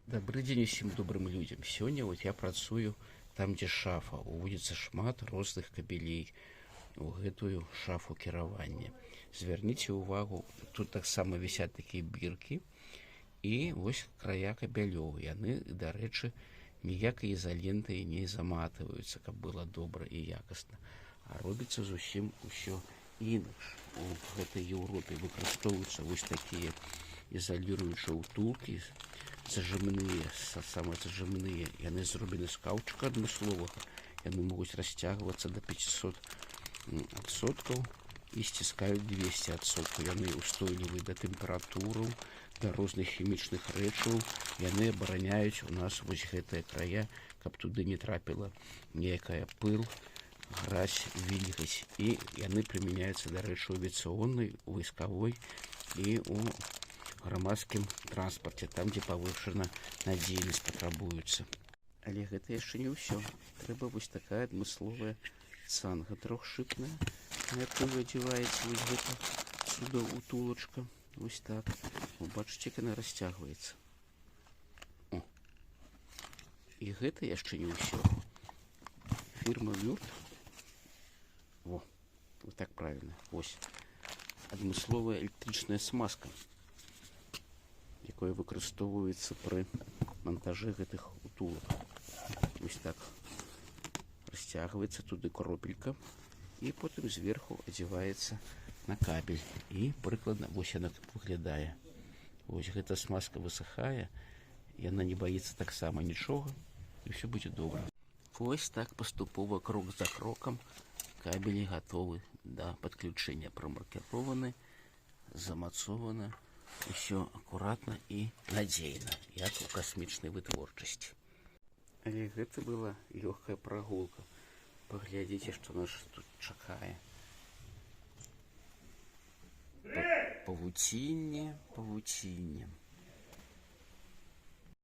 Добрый дзень усім добрым людзям. Сёння я працую там, дзе шафа. Уводзіцца шмат розных кабелей у гэтую шафу кіравання. Звярніце ўвагу, тут таксама вісяць такія біркі і вось края кабялёў. Яны, дарэчы, ніякай ізалентай не заматываюцца, каб было добра і якасна. А робіцца зусім усё інакш. У гэтай Еўропе выкарыстоўваюцца вось такія ізаліруючыя ўтулкі, зажимныя, самазажимныя. Яны зроблены з каўчука адмысловага. Яны могуць расцягвацца до 500% і сціскаюць 200%. Яны устойлівыя да тэмператураў, да розных хімічных рэчываў. Яны абараняюць у нас вось гэтыя края, каб туды не трапіла ніякая пыл, гразь, вільгаць. І яны прымяняюцца, дарэчы, у авіяцыйнай, вайсковой і у грамадскім транспарце, там, дзе павышана надзейнасць патрабуецца. Але гэта яшчэ не ўсё. Трэба вось такая адмысловая цанга трохшыпная, на якую адзяваецца вось гэта цуда утулачка. Вось так. Вы бачыце, як яна расцягваецца. О. І гэта яшчэ не ўсё. Фірма Вюрт. Во, вот так правильно. Вось. Адмысловая электрычная смазка, якое выкарыстоўваецца пры монтажы гэтых утулак. Вось так расцягваецца туды кропелька і потым зверху адзяваецца на кабель. І прыкладна вось яна выглядае. Вось гэта смазка высыхае, яна не баіцца таксама нічога, і ўсё будзе добра. Вось так паступова, крок за крокам, кабелі гатовы да падключэння, прамаркірованы, замацованы. Усё акуратна і надзейна, як у касмічнай вытворчасці. Але гэта была лёгкая прагулка. Паглядзіце, што нас тут чакае. Павуцінне.